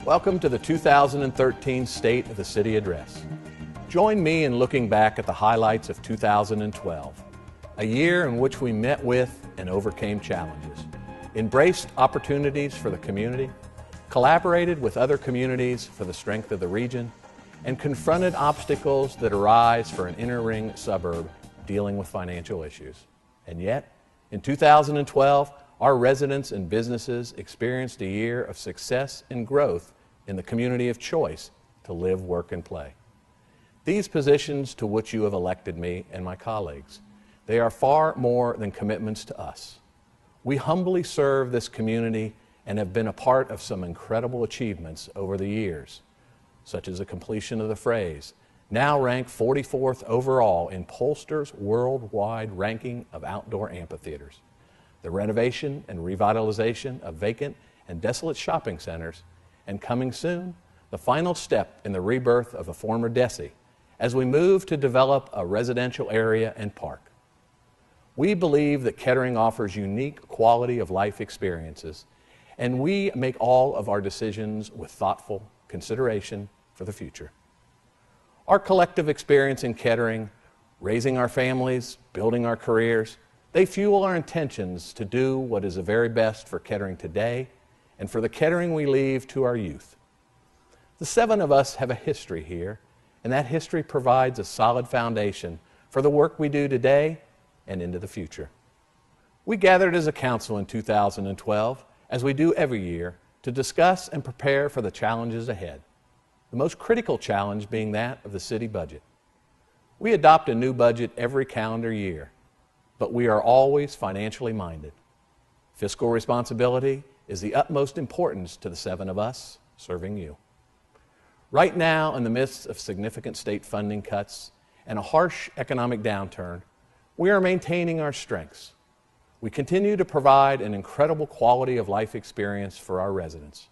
Welcome to the 2013 State of the City Address. Join me in looking back at the highlights of 2012, a year in which we met with and overcame challenges, embraced opportunities for the community, collaborated with other communities for the strength of the region, and confronted obstacles that arise for an inner-ring suburb dealing with financial issues. And yet, in 2012, our residents and businesses experienced a year of success and growth in the community of choice to live, work, and play. These positions to which you have elected me and my colleagues, they are far more than commitments to us. We humbly serve this community and have been a part of some incredible achievements over the years, such as the completion of the phrase, now ranked 44th overall in Pollster's worldwide ranking of outdoor amphitheaters, the renovation and revitalization of vacant and desolate shopping centers, and coming soon, the final step in the rebirth of a former DESI as we move to develop a residential area and park. We believe that Kettering offers unique quality of life experiences, and we make all of our decisions with thoughtful consideration for the future. Our collective experience in Kettering, raising our families, building our careers, they fuel our intentions to do what is the very best for Kettering today and for the Kettering we leave to our youth. The seven of us have a history here, and that history provides a solid foundation for the work we do today and into the future. We gathered as a council in 2012, as we do every year, to discuss and prepare for the challenges ahead, the most critical challenge being that of the city budget. We adopt a new budget every calendar year, but we are always financially minded. Fiscal responsibility is the utmost importance to the seven of us serving you. Right now, in the midst of significant state funding cuts and a harsh economic downturn, we are maintaining our strengths. We continue to provide an incredible quality of life experience for our residents.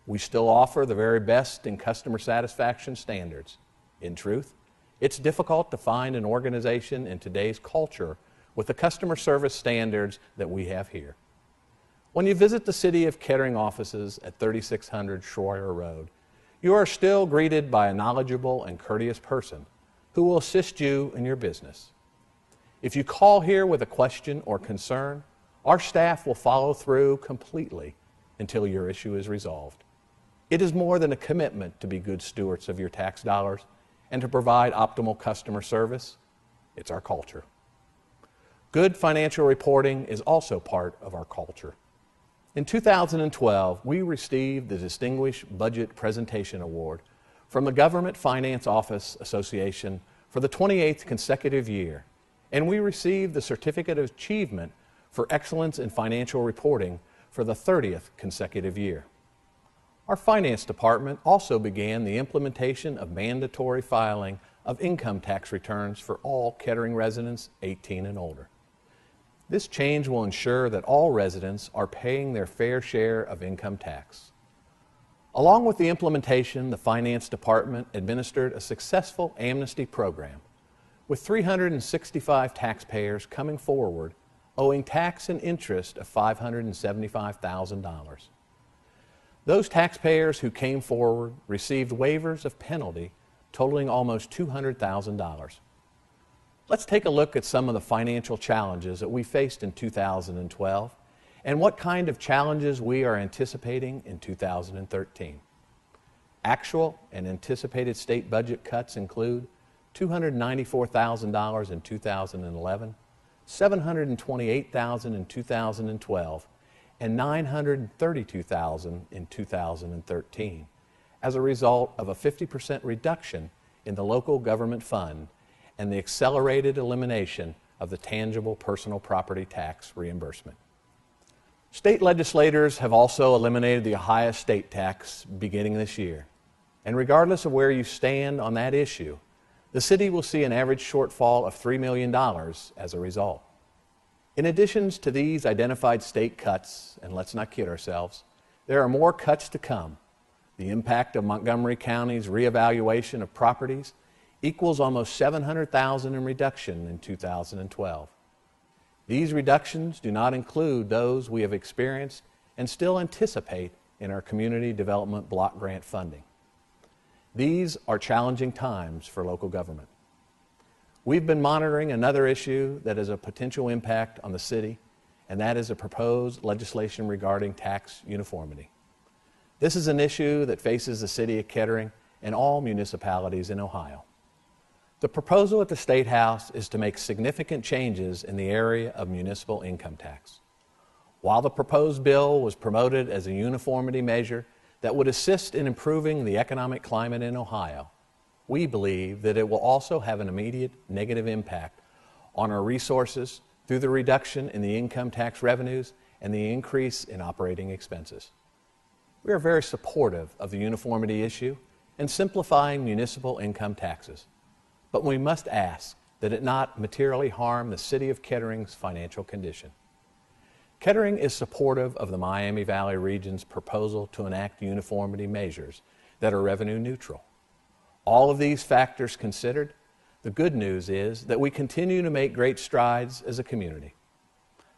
We still offer the very best in customer satisfaction standards. In truth, it's difficult to find an organization in today's culture with the customer service standards that we have here. When you visit the City of Kettering offices at 3600 Schroyer Road, you are still greeted by a knowledgeable and courteous person who will assist you in your business. If you call here with a question or concern, our staff will follow through completely until your issue is resolved. It is more than a commitment to be good stewards of your tax dollars and to provide optimal customer service. It's our culture. Good financial reporting is also part of our culture. In 2012, we received the Distinguished Budget Presentation Award from the Government Finance Office Association for the 28th consecutive year, and we received the Certificate of Achievement for Excellence in Financial Reporting for the 30th consecutive year. Our Finance Department also began the implementation of mandatory filing of income tax returns for all Kettering residents 18 and older. This change will ensure that all residents are paying their fair share of income tax. Along with the implementation, the Finance Department administered a successful amnesty program, with 365 taxpayers coming forward owing tax and interest of $575,000. Those taxpayers who came forward received waivers of penalty totaling almost $200,000. Let's take a look at some of the financial challenges that we faced in 2012 and what kind of challenges we are anticipating in 2013. Actual and anticipated state budget cuts include $294,000 in 2011, $728,000 in 2012, and $932,000 in 2013 as a result of a 50% reduction in the local government fund and the accelerated elimination of the tangible personal property tax reimbursement. State legislators have also eliminated the Ohio state tax beginning this year. And regardless of where you stand on that issue, the city will see an average shortfall of $3 million as a result. In addition to these identified state cuts, and let's not kid ourselves, there are more cuts to come. The impact of Montgomery County's reevaluation of properties equals almost $700,000 in reduction in 2012. These reductions do not include those we have experienced and still anticipate in our community development block grant funding. These are challenging times for local government. We've been monitoring another issue that has a potential impact on the city, and that is a proposed legislation regarding tax uniformity. This is an issue that faces the city of Kettering and all municipalities in Ohio. The proposal at the State House is to make significant changes in the area of municipal income tax. While the proposed bill was promoted as a uniformity measure that would assist in improving the economic climate in Ohio, we believe that it will also have an immediate negative impact on our resources through the reduction in the income tax revenues and the increase in operating expenses. We are very supportive of the uniformity issue and simplifying municipal income taxes, but we must ask that it not materially harm the city of Kettering's financial condition. Kettering is supportive of the Miami Valley region's proposal to enact uniformity measures that are revenue neutral. All of these factors considered, the good news is that we continue to make great strides as a community.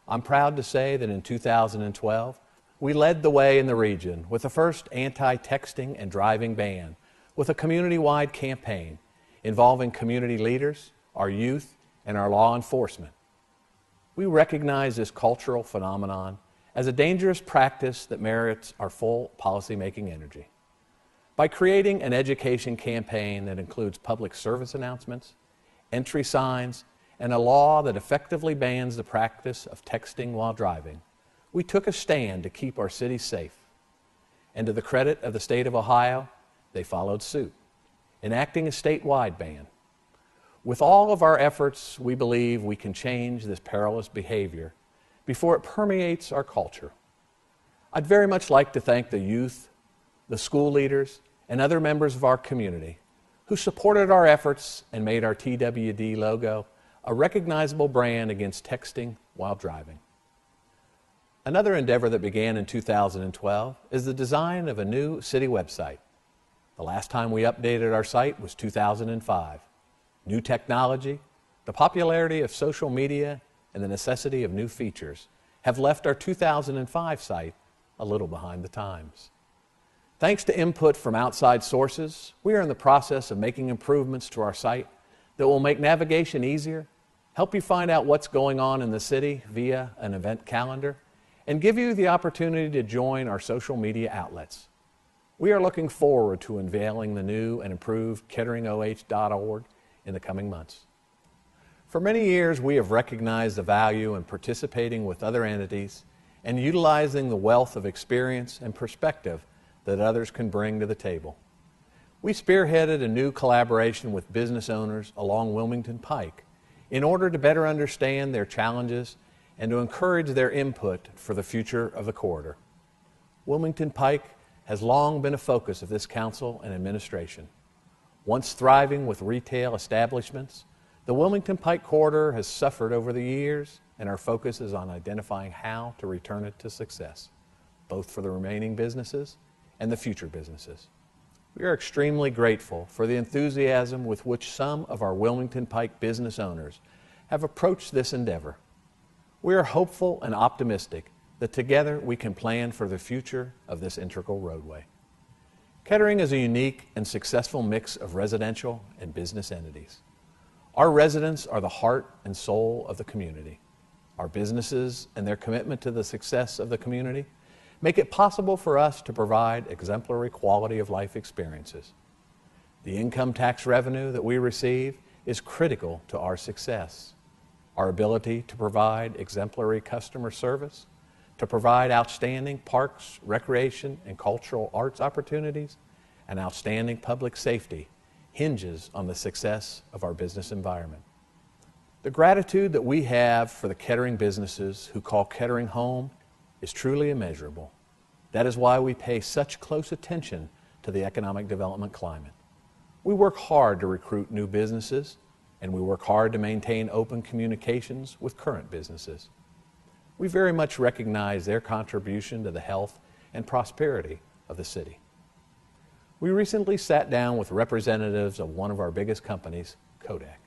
I'm proud to say that in 2012, we led the way in the region with the first anti-texting and driving ban with a community-wide campaign involving community leaders, our youth, and our law enforcement. We recognize this cultural phenomenon as a dangerous practice that merits our full policymaking energy. By creating an education campaign that includes public service announcements, entry signs, and a law that effectively bans the practice of texting while driving, we took a stand to keep our city safe. And to the credit of the state of Ohio, they followed suit, enacting a statewide ban. With all of our efforts, we believe we can change this perilous behavior before it permeates our culture. I'd very much like to thank the youth, the school leaders, and other members of our community who supported our efforts and made our TWD logo a recognizable brand against texting while driving. Another endeavor that began in 2012 is the design of a new city website. The last time we updated our site was 2005. New technology, the popularity of social media, and the necessity of new features have left our 2005 site a little behind the times. Thanks to input from outside sources, we are in the process of making improvements to our site that will make navigation easier, help you find out what's going on in the city via an event calendar, and give you the opportunity to join our social media outlets. We are looking forward to unveiling the new and improved ketteringoh.org in the coming months. For many years, we have recognized the value in participating with other entities and utilizing the wealth of experience and perspective that others can bring to the table. We spearheaded a new collaboration with business owners along Wilmington Pike in order to better understand their challenges and to encourage their input for the future of the corridor. Wilmington Pike has long been a focus of this council and administration. Once thriving with retail establishments, the Wilmington Pike corridor has suffered over the years, and our focus is on identifying how to return it to success, both for the remaining businesses and the future businesses. We are extremely grateful for the enthusiasm with which some of our Wilmington Pike business owners have approached this endeavor. We are hopeful and optimistic that together we can plan for the future of this integral roadway. Kettering is a unique and successful mix of residential and business entities. Our residents are the heart and soul of the community. Our businesses and their commitment to the success of the community make it possible for us to provide exemplary quality of life experiences. The income tax revenue that we receive is critical to our success. Our ability to provide exemplary customer service, to provide outstanding parks, recreation, and cultural arts opportunities, and outstanding public safety hinges on the success of our business environment. The gratitude that we have for the Kettering businesses who call Kettering home is truly immeasurable. That is why we pay such close attention to the economic development climate. We work hard to recruit new businesses, and we work hard to maintain open communications with current businesses. We very much recognize their contribution to the health and prosperity of the city. We recently sat down with representatives of one of our biggest companies, Kodak.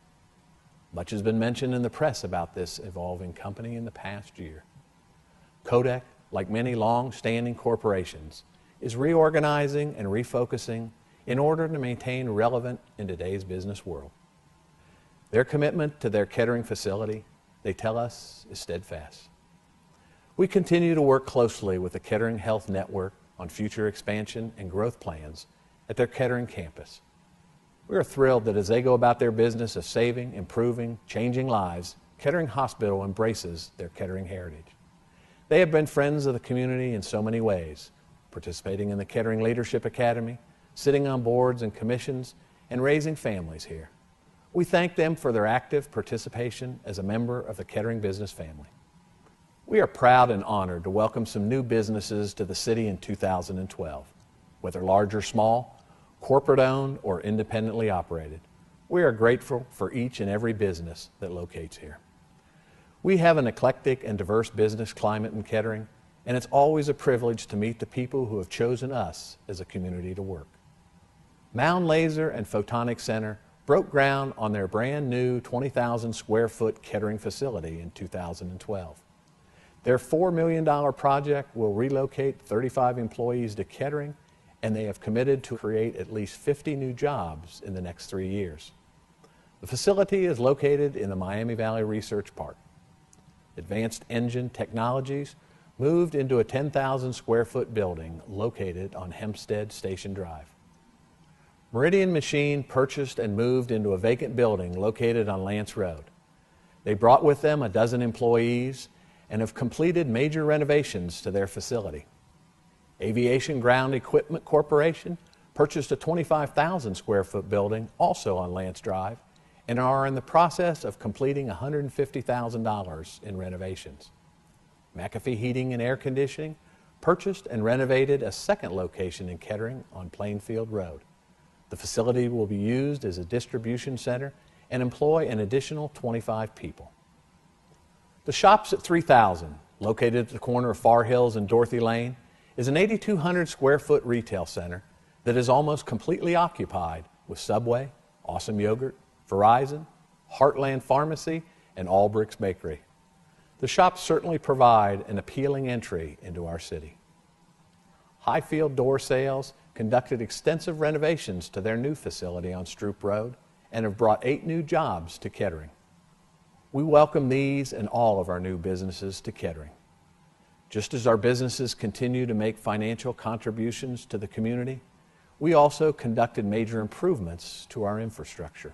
Much has been mentioned in the press about this evolving company in the past year. Kodak, like many long-standing corporations, is reorganizing and refocusing in order to maintain relevant in today's business world. Their commitment to their Kettering facility, they tell us, is steadfast. We continue to work closely with the Kettering Health Network on future expansion and growth plans at their Kettering campus. We are thrilled that as they go about their business of saving, improving, changing lives, Kettering Hospital embraces their Kettering heritage. They have been friends of the community in so many ways, participating in the Kettering Leadership Academy, sitting on boards and commissions, and raising families here. We thank them for their active participation as a member of the Kettering business family. We are proud and honored to welcome some new businesses to the city in 2012. Whether large or small, corporate-owned or independently operated, we are grateful for each and every business that locates here. We have an eclectic and diverse business climate in Kettering, and it's always a privilege to meet the people who have chosen us as a community to work. Mound Laser and Photonics Center broke ground on their brand new 20,000 square foot Kettering facility in 2012. Their $4 million project will relocate 35 employees to Kettering, and they have committed to create at least 50 new jobs in the next 3 years. The facility is located in the Miami Valley Research Park. Advanced Engine Technologies moved into a 10,000 square foot building located on Hempstead Station Drive. Meridian Machine purchased and moved into a vacant building located on Lance Road. They brought with them a dozen employees and have completed major renovations to their facility. Aviation Ground Equipment Corporation purchased a 25,000 square foot building also on Lance Drive and are in the process of completing $150,000 in renovations. McAfee Heating and Air Conditioning purchased and renovated a second location in Kettering on Plainfield Road. The facility will be used as a distribution center and employ an additional 25 people. The Shops at 3000, located at the corner of Far Hills and Dorothy Lane, is an 8,200 square foot retail center that is almost completely occupied with Subway, Awesome Yogurt, Verizon, Heartland Pharmacy, and Allbricks Bakery. The shops certainly provide an appealing entry into our city. Highfield Door Sales conducted extensive renovations to their new facility on Stroop Road and have brought 8 new jobs to Kettering. We welcome these and all of our new businesses to Kettering. Just as our businesses continue to make financial contributions to the community, we also conducted major improvements to our infrastructure.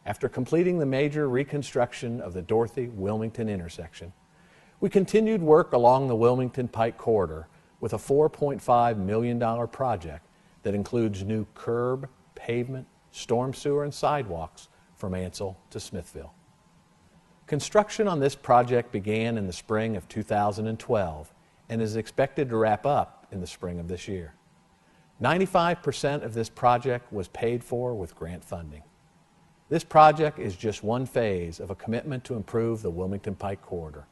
After completing the major reconstruction of the Dorothy-Wilmington intersection, we continued work along the Wilmington Pike corridor with a $4.5 million project that includes new curb, pavement, storm sewer, and sidewalks from Ansel to Smithville. Construction on this project began in the spring of 2012 and is expected to wrap up in the spring of this year. 95% of this project was paid for with grant funding. This project is just one phase of a commitment to improve the Wilmington Pike corridor.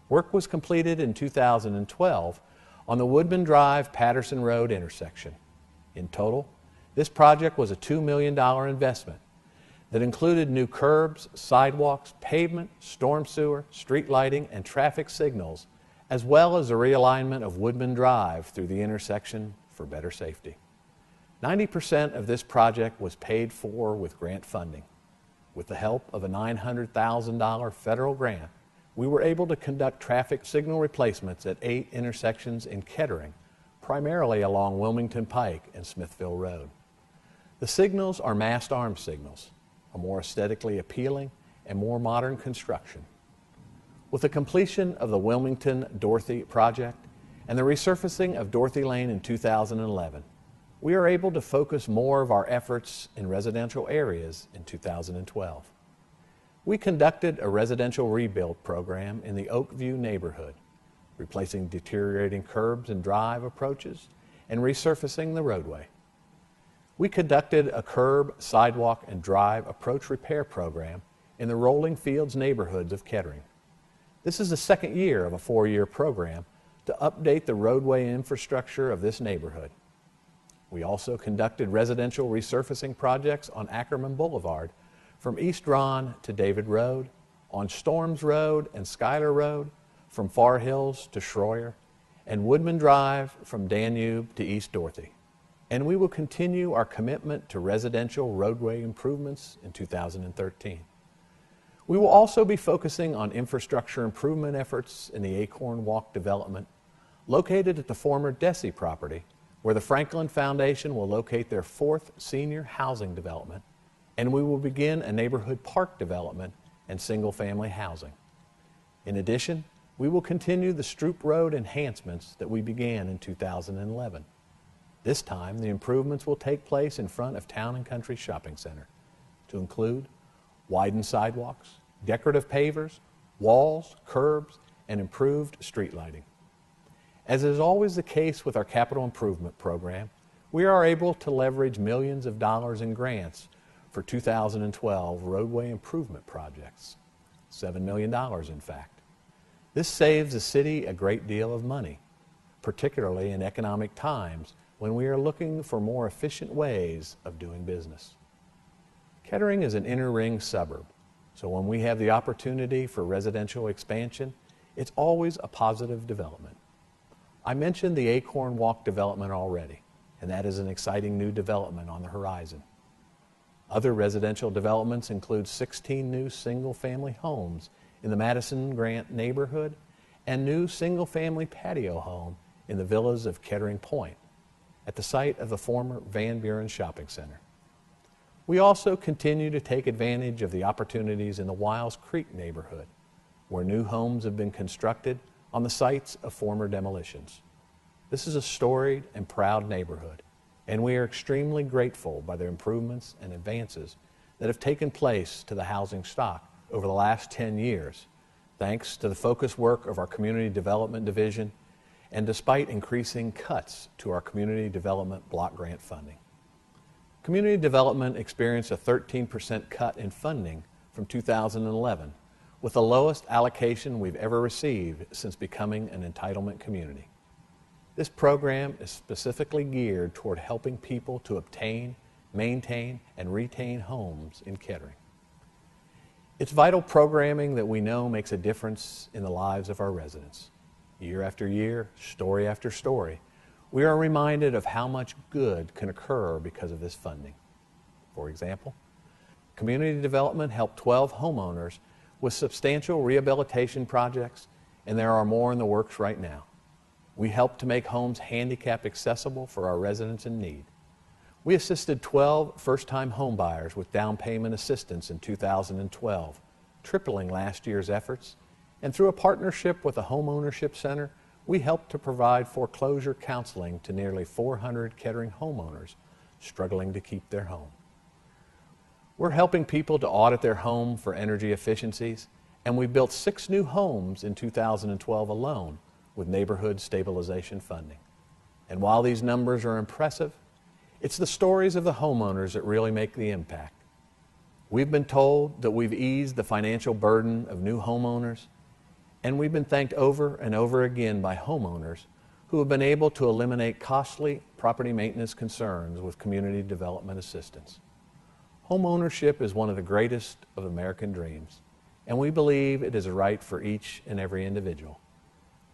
Work was completed in 2012 on the Woodman Drive Patterson Road intersection. In total, this project was a $2 million investment that included new curbs, sidewalks, pavement, storm sewer, street lighting, and traffic signals, as well as a realignment of Woodman Drive through the intersection for better safety. 90% of this project was paid for with grant funding. With the help of a $900,000 federal grant, we were able to conduct traffic signal replacements at 8 intersections in Kettering, primarily along Wilmington Pike and Smithville Road. The signals are masked arm signals, a more aesthetically appealing and more modern construction. With the completion of the Wilmington-Dorothy project and the resurfacing of Dorothy Lane in 2011, we are able to focus more of our efforts in residential areas in 2012. We conducted a residential rebuild program in the Oakview neighborhood, replacing deteriorating curbs and drive approaches and resurfacing the roadway. We conducted a curb, sidewalk, and drive approach repair program in the Rolling Fields neighborhoods of Kettering. This is the second year of a 4-year program to update the roadway infrastructure of this neighborhood. We also conducted residential resurfacing projects on Ackerman Boulevard from East Ron to David Road, on Storms Road and Schuyler Road, from Far Hills to Schroyer, and Woodman Drive from Danube to East Dorothy. And we will continue our commitment to residential roadway improvements in 2013. We will also be focusing on infrastructure improvement efforts in the Acorn Walk development located at the former Desi property, where the Franklin Foundation will locate their 4th senior housing development, and we will begin a neighborhood park development and single-family housing. In addition, we will continue the Stroop Road enhancements that we began in 2011. This time, the improvements will take place in front of Town and Country Shopping Center to include widened sidewalks, decorative pavers, walls, curbs, and improved street lighting. As is always the case with our capital improvement program, we are able to leverage millions of dollars in grants for 2012 roadway improvement projects, $7 million in fact. This saves the city a great deal of money, particularly in economic times when we are looking for more efficient ways of doing business. Kettering is an inner ring suburb, so when we have the opportunity for residential expansion, it's always a positive development. I mentioned the Acorn Walk development already, and that is an exciting new development on the horizon. Other residential developments include 16 new single-family homes in the Madison Grant neighborhood and new single-family patio home in the villas of Kettering Point at the site of the former Van Buren Shopping Center. We also continue to take advantage of the opportunities in the Wiles Creek neighborhood, where new homes have been constructed on the sites of former demolitions. This is a storied and proud neighborhood, and we are extremely grateful by the improvements and advances that have taken place to the housing stock over the last 10 years, thanks to the focused work of our Community Development Division and despite increasing cuts to our Community Development Block Grant funding. Community Development experienced a 13% cut in funding from 2011, with the lowest allocation we've ever received since becoming an entitlement community. This program is specifically geared toward helping people to obtain, maintain, and retain homes in Kettering. It's vital programming that we know makes a difference in the lives of our residents. Year after year, story after story, we are reminded of how much good can occur because of this funding. For example, Community Development helped 12 homeowners with substantial rehabilitation projects, and there are more in the works right now. We helped to make homes handicap accessible for our residents in need. We assisted 12 first-time homebuyers with down payment assistance in 2012, tripling last year's efforts, and through a partnership with a homeownership center, we helped to provide foreclosure counseling to nearly 400 Kettering homeowners struggling to keep their home. We're helping people to audit their home for energy efficiencies, and we built 6 new homes in 2012 alone with neighborhood stabilization funding. And while these numbers are impressive, it's the stories of the homeowners that really make the impact. We've been told that we've eased the financial burden of new homeowners, and we've been thanked over and over again by homeowners who have been able to eliminate costly property maintenance concerns with community development assistance. Homeownership is one of the greatest of American dreams, and we believe it is a right for each and every individual.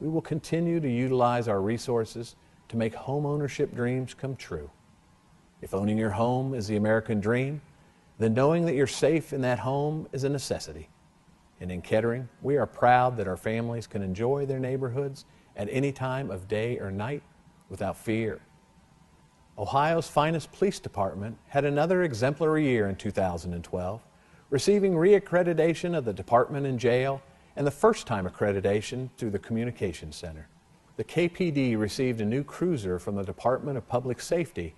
We will continue to utilize our resources to make homeownership dreams come true. If owning your home is the American dream, then knowing that you're safe in that home is a necessity. And in Kettering, we are proud that our families can enjoy their neighborhoods at any time of day or night without fear. Ohio's finest police department had another exemplary year in 2012, receiving reaccreditation of the department and jail and the first-time accreditation through the Communications Center. The KPD received a new cruiser from the Department of Public Safety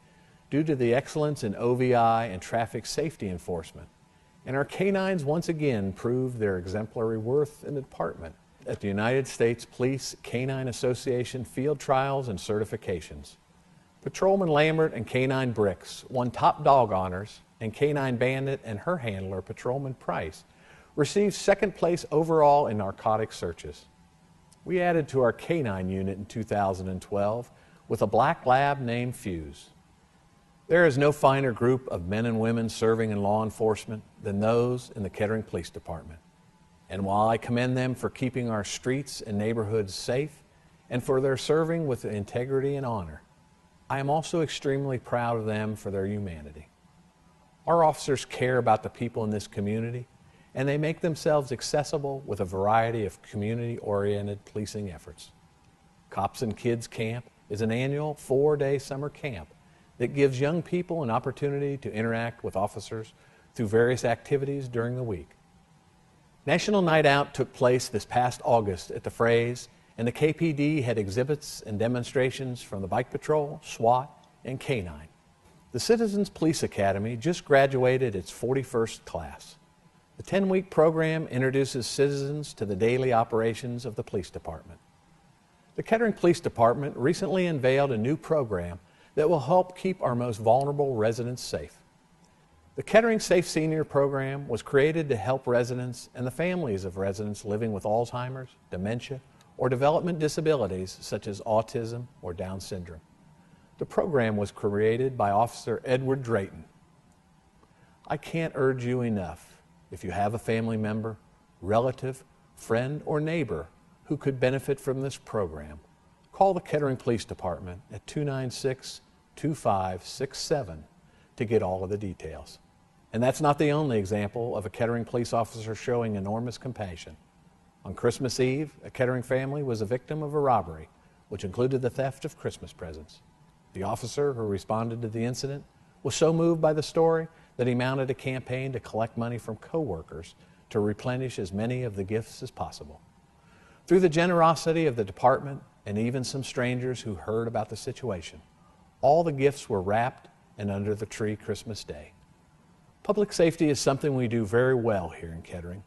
due to the excellence in OVI and traffic safety enforcement. And our canines once again proved their exemplary worth in the department at the United States Police Canine Association field trials and certifications. Patrolman Lambert and Canine Bricks won top dog honors, and Canine Bandit and her handler, Patrolman Price, received second place overall in narcotic searches. We added to our canine unit in 2012 with a black lab named Fuse. There is no finer group of men and women serving in law enforcement than those in the Kettering Police Department. And while I commend them for keeping our streets and neighborhoods safe and for their serving with integrity and honor. I am also extremely proud of them for their humanity. Our officers care about the people in this community, and they make themselves accessible with a variety of community-oriented policing efforts. Cops and Kids Camp is an annual 4-day summer camp that gives young people an opportunity to interact with officers through various activities during the week. National Night Out took place this past August at the Frays, and the KPD had exhibits and demonstrations from the Bike Patrol, SWAT, and K-9. The Citizens Police Academy just graduated its 41st class. The 10-week program introduces citizens to the daily operations of the police department. The Kettering Police Department recently unveiled a new program that will help keep our most vulnerable residents safe. The Kettering Safe Senior Program was created to help residents and the families of residents living with Alzheimer's, dementia, or development disabilities such as autism or Down syndrome. The program was created by Officer Edward Drayton. I can't urge you enough, if you have a family member, relative, friend, or neighbor who could benefit from this program, call the Kettering Police Department at 296-2567 to get all of the details. And that's not the only example of a Kettering police officer showing enormous compassion. On Christmas Eve, a Kettering family was a victim of a robbery, which included the theft of Christmas presents. The officer who responded to the incident was so moved by the story that he mounted a campaign to collect money from co-workers to replenish as many of the gifts as possible. Through the generosity of the department and even some strangers who heard about the situation, all the gifts were wrapped and under the tree Christmas Day. Public safety is something we do very well here in Kettering.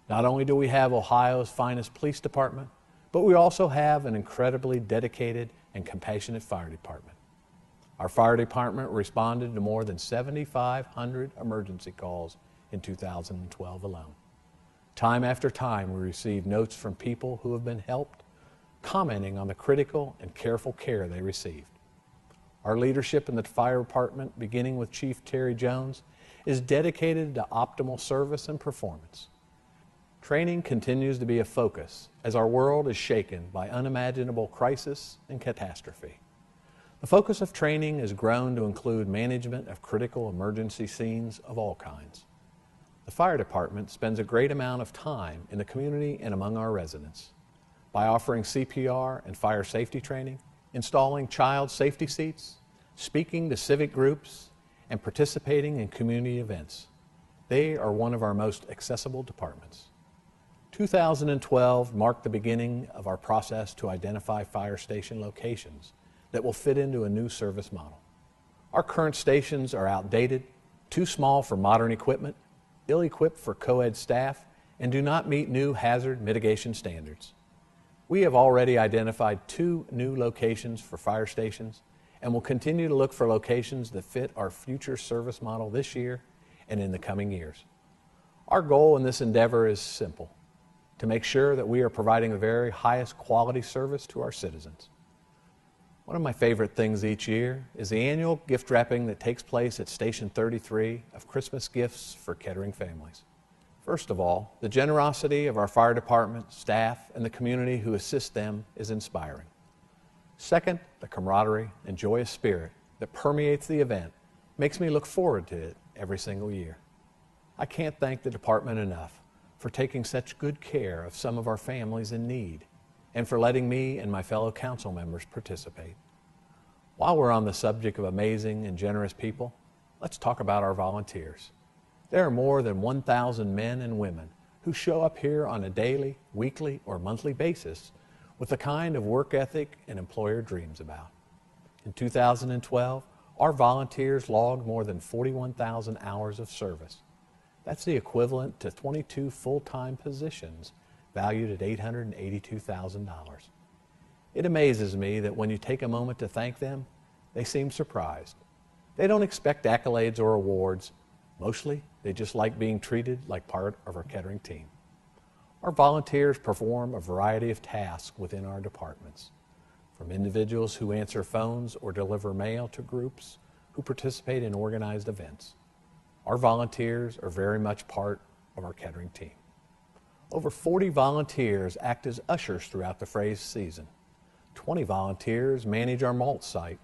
Not only do we have Ohio's finest police department, but we also have an incredibly dedicated and compassionate fire department. Our fire department responded to more than 7,500 emergency calls in 2012 alone. Time after time, we receive notes from people who have been helped, commenting on the critical and careful care they received. Our leadership in the fire department, beginning with Chief Terry Jones, is dedicated to optimal service and performance. Training continues to be a focus as our world is shaken by unimaginable crisis and catastrophe. The focus of training has grown to include management of critical emergency scenes of all kinds. The fire department spends a great amount of time in the community and among our residents by offering CPR and fire safety training, installing child safety seats, speaking to civic groups, and participating in community events. They are one of our most accessible departments. 2012 marked the beginning of our process to identify fire station locations that will fit into a new service model. Our current stations are outdated, too small for modern equipment, ill-equipped for co-ed staff, and do not meet new hazard mitigation standards. We have already identified 2 new locations for fire stations and will continue to look for locations that fit our future service model this year and in the coming years. Our goal in this endeavor is simple: to make sure that we are providing the very highest quality service to our citizens. One of my favorite things each year is the annual gift wrapping that takes place at Station 33 of Christmas gifts for Kettering families. First of all, the generosity of our fire department, staff, and the community who assist them is inspiring. Second, the camaraderie and joyous spirit that permeates the event makes me look forward to it every single year. I can't thank the department enough for taking such good care of some of our families in need and for letting me and my fellow council members participate. While we're on the subject of amazing and generous people, let's talk about our volunteers. There are more than 1,000 men and women who show up here on a daily, weekly, or monthly basis with the kind of work ethic an employer dreams about. In 2012, our volunteers logged more than 41,000 hours of service. That's the equivalent to 22 full-time positions valued at $882,000. It amazes me that when you take a moment to thank them, they seem surprised. They don't expect accolades or awards. Mostly, they just like being treated like part of our Kettering team. Our volunteers perform a variety of tasks within our departments, from individuals who answer phones or deliver mail to groups who participate in organized events. Our volunteers are very much part of our Kettering team. Over 40 volunteers act as ushers throughout the Frays season. 20 volunteers manage our mulch site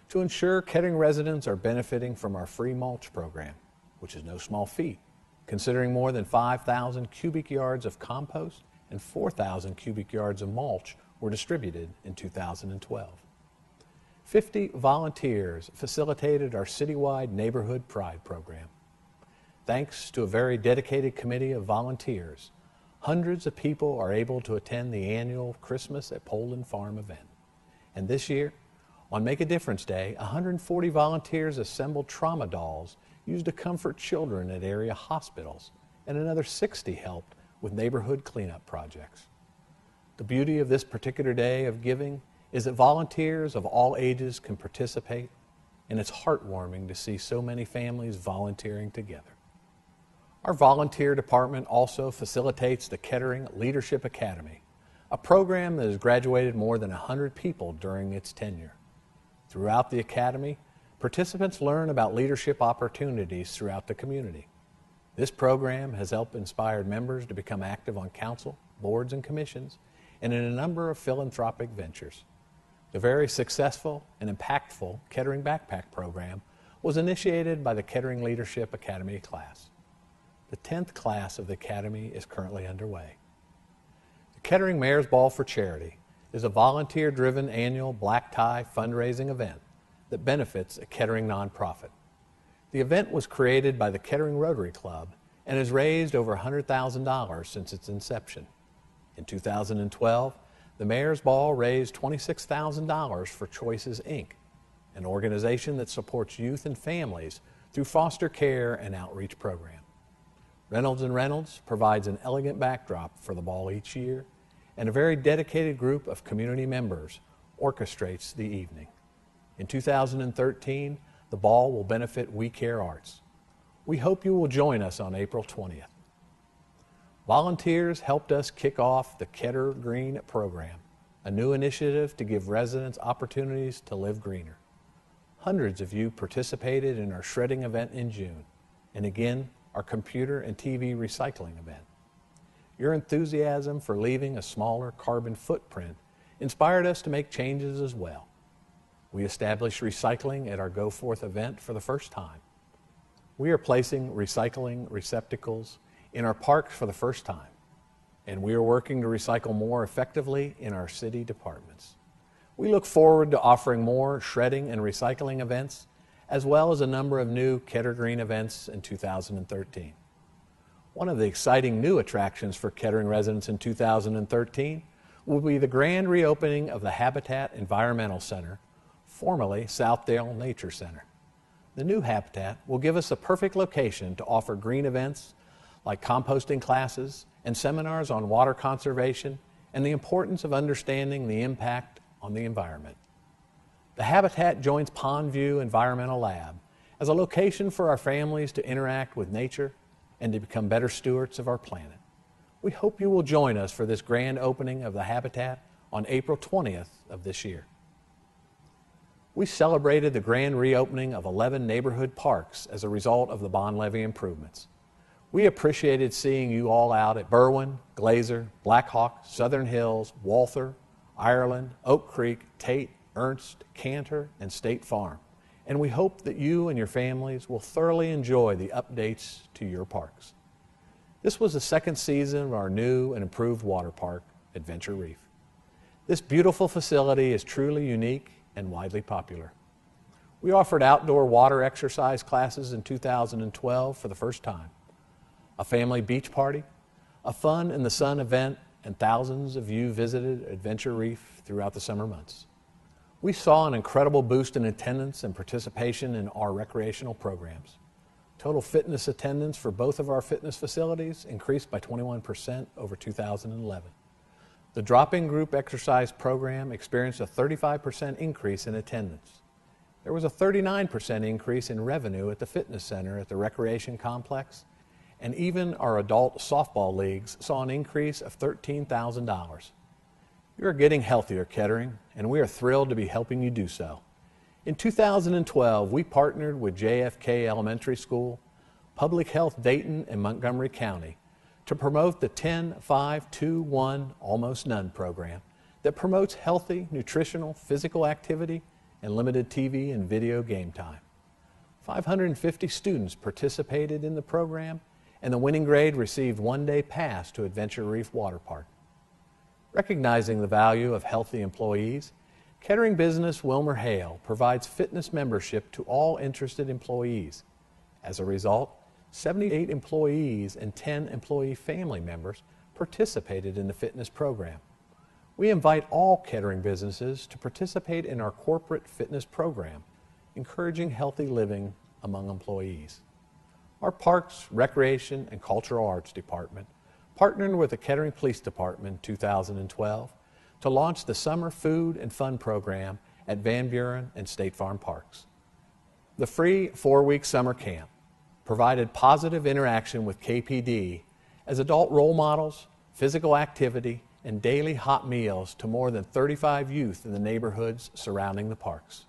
to ensure Kettering residents are benefiting from our free mulch program, which is no small feat, considering more than 5,000 cubic yards of compost and 4,000 cubic yards of mulch were distributed in 2012. 50 volunteers facilitated our citywide Neighborhood Pride program. Thanks to a very dedicated committee of volunteers, hundreds of people are able to attend the annual Christmas at Poland Farm event. And this year, on Make a Difference Day, 140 volunteers assembled trauma dolls used to comfort children at area hospitals, and another 60 helped with neighborhood cleanup projects. The beauty of this particular day of giving is that volunteers of all ages can participate, and it's heartwarming to see so many families volunteering together. Our volunteer department also facilitates the Kettering Leadership Academy, a program that has graduated more than 100 people during its tenure. Throughout the academy, participants learn about leadership opportunities throughout the community. This program has helped inspire members to become active on council, boards, and commissions, and in a number of philanthropic ventures. The very successful and impactful Kettering Backpack Program was initiated by the Kettering Leadership Academy class. The 10th class of the Academy is currently underway. The Kettering Mayor's Ball for Charity is a volunteer-driven annual black tie fundraising event that benefits a Kettering nonprofit. The event was created by the Kettering Rotary Club and has raised over $100,000 since its inception. In 2012, the Mayor's Ball raised $26,000 for Choices, Inc., an organization that supports youth and families through foster care and outreach programs. Reynolds & Reynolds provides an elegant backdrop for the ball each year, and a very dedicated group of community members orchestrates the evening. In 2013, the ball will benefit We Care Arts. We hope you will join us on April 20th. Volunteers helped us kick off the Ketter Green program, a new initiative to give residents opportunities to live greener. Hundreds of you participated in our shredding event in June, and again, our computer and TV recycling event. Your enthusiasm for leaving a smaller carbon footprint inspired us to make changes as well. We established recycling at our Go Forth event for the first time. We are placing recycling receptacles in our parks for the first time, and we are working to recycle more effectively in our city departments. We look forward to offering more shredding and recycling events, as well as a number of new Ketter Green events in 2013. One of the exciting new attractions for Kettering residents in 2013 will be the grand reopening of the Habitat Environmental Center, formerly Southdale Nature Center. The new Habitat will give us a perfect location to offer green events like composting classes and seminars on water conservation and the importance of understanding the impact on the environment. The Habitat joins Pondview Environmental Lab as a location for our families to interact with nature and to become better stewards of our planet. We hope you will join us for this grand opening of the Habitat on April 20th of this year. We celebrated the grand reopening of 11 neighborhood parks as a result of the bond levy improvements. We appreciated seeing you all out at Berwyn, Glazer, Black Hawk, Southern Hills, Walther, Ireland, Oak Creek, Tate, Ernst, Cantor, and State Farm. And we hope that you and your families will thoroughly enjoy the updates to your parks. This was the second season of our new and improved water park, Adventure Reef. This beautiful facility is truly unique and widely popular. We offered outdoor water exercise classes in 2012 for the first time, a family beach party, a Fun in the Sun event, and thousands of you visited Adventure Reef throughout the summer months. We saw an incredible boost in attendance and participation in our recreational programs. Total fitness attendance for both of our fitness facilities increased by 21% over 2011. The drop-in group exercise program experienced a 35% increase in attendance. There was a 39% increase in revenue at the fitness center at the recreation complex, and even our adult softball leagues saw an increase of $13,000. You are getting healthier, Kettering, and we are thrilled to be helping you do so. In 2012, we partnered with JFK Elementary School, Public Health Dayton, and Montgomery County to promote the 10-5-2-1 Almost None program that promotes healthy, nutritional, physical activity and limited TV and video game time. 550 students participated in the program, and the winning grade received one-day pass to Adventure Reef Water Park. Recognizing the value of healthy employees, Kettering business Wilmer Hale provides fitness membership to all interested employees. As a result, 78 employees and 10 employee family members participated in the fitness program. We invite all Kettering businesses to participate in our corporate fitness program, encouraging healthy living among employees. Our Parks, Recreation, and Cultural Arts Department partnered with the Kettering Police Department in 2012 to launch the Summer Food and Fun program at Van Buren and State Farm Parks. The free 4-week summer camp provided positive interaction with KPD as adult role models, physical activity, and daily hot meals to more than 35 youth in the neighborhoods surrounding the parks.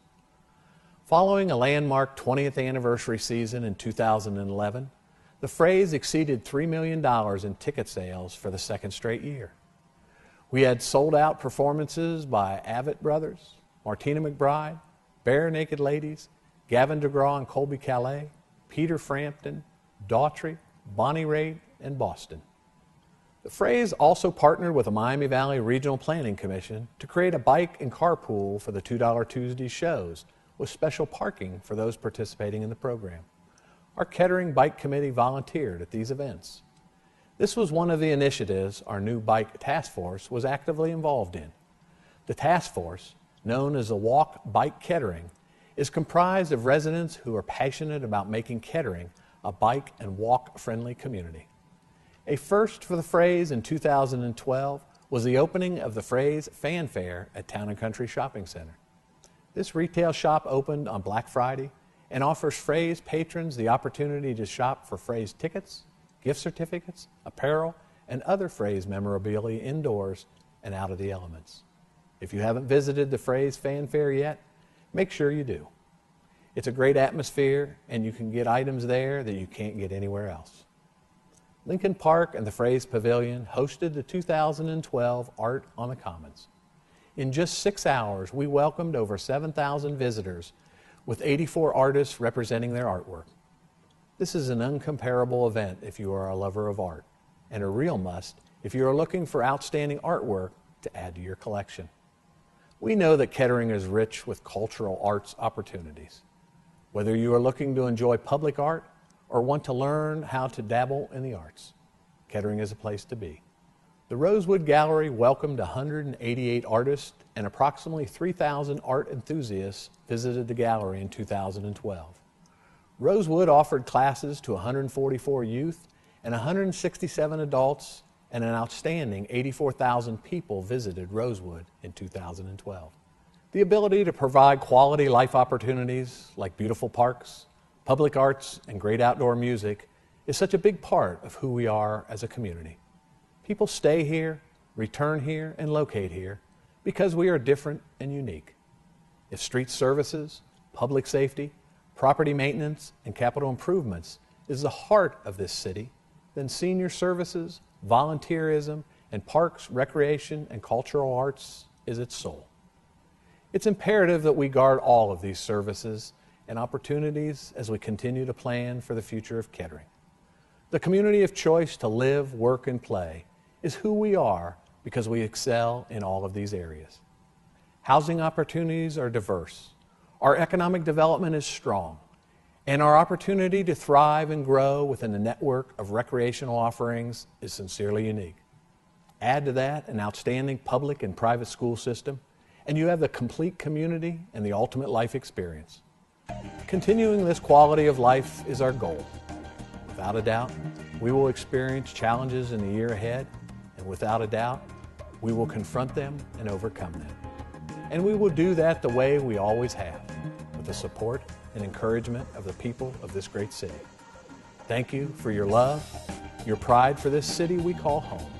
Following a landmark 20th anniversary season in 2011, the Frays exceeded $3 million in ticket sales for the second straight year. We had sold-out performances by Avett Brothers, Martina McBride, Bare Naked Ladies, Gavin DeGraw and Colby Calais, Peter Frampton, Daughtry, Bonnie Raitt, and Boston. The Frays also partnered with the Miami Valley Regional Planning Commission to create a bike and carpool for the $2 Tuesday shows with special parking for those participating in the program. Our Kettering Bike Committee volunteered at these events. This was one of the initiatives our new bike task force was actively involved in. The task force, known as the Walk Bike Kettering, is comprised of residents who are passionate about making Kettering a bike and walk-friendly community. A first for the Frays in 2012 was the opening of the Frays Fan Fair at Town & Country Shopping Center. This retail shop opened on Black Friday and offers Frays patrons the opportunity to shop for Frays tickets, gift certificates, apparel, and other Frays memorabilia indoors and out of the elements. If you haven't visited the Frays Fan Fair yet, make sure you do. It's a great atmosphere, and you can get items there that you can't get anywhere else. Lincoln Park and the Frays Pavilion hosted the 2012 Art on the Commons. In just 6 hours, we welcomed over 7,000 visitors with 84 artists representing their artwork. This is an uncomparable event if you are a lover of art, and a real must if you are looking for outstanding artwork to add to your collection. We know that Kettering is rich with cultural arts opportunities. Whether you are looking to enjoy public art or want to learn how to dabble in the arts, Kettering is a place to be. The Rosewood Gallery welcomed 188 artists, and approximately 3,000 art enthusiasts visited the gallery in 2012. Rosewood offered classes to 144 youth and 167 adults, and an outstanding 84,000 people visited Rosewood in 2012. The ability to provide quality life opportunities like beautiful parks, public arts, and great outdoor music is such a big part of who we are as a community. People stay here, return here, and locate here because we are different and unique. If street services, public safety, property maintenance, and capital improvements is the heart of this city, then senior services, volunteerism, and parks, recreation, and cultural arts is its soul. It's imperative that we guard all of these services and opportunities as we continue to plan for the future of Kettering. The community of choice to live, work, and play is who we are because we excel in all of these areas. Housing opportunities are diverse. Our economic development is strong, and our opportunity to thrive and grow within the network of recreational offerings is sincerely unique. Add to that an outstanding public and private school system, and you have the complete community and the ultimate life experience. Continuing this quality of life is our goal. Without a doubt, we will experience challenges in the year ahead, and without a doubt, we will confront them and overcome them. And we will do that the way we always have, with the support and encouragement of the people of this great city. Thank you for your love, your pride for this city we call home.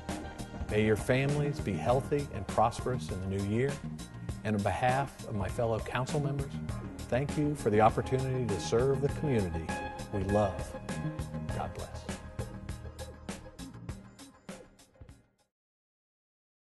May your families be healthy and prosperous in the new year. And on behalf of my fellow council members, thank you for the opportunity to serve the community we love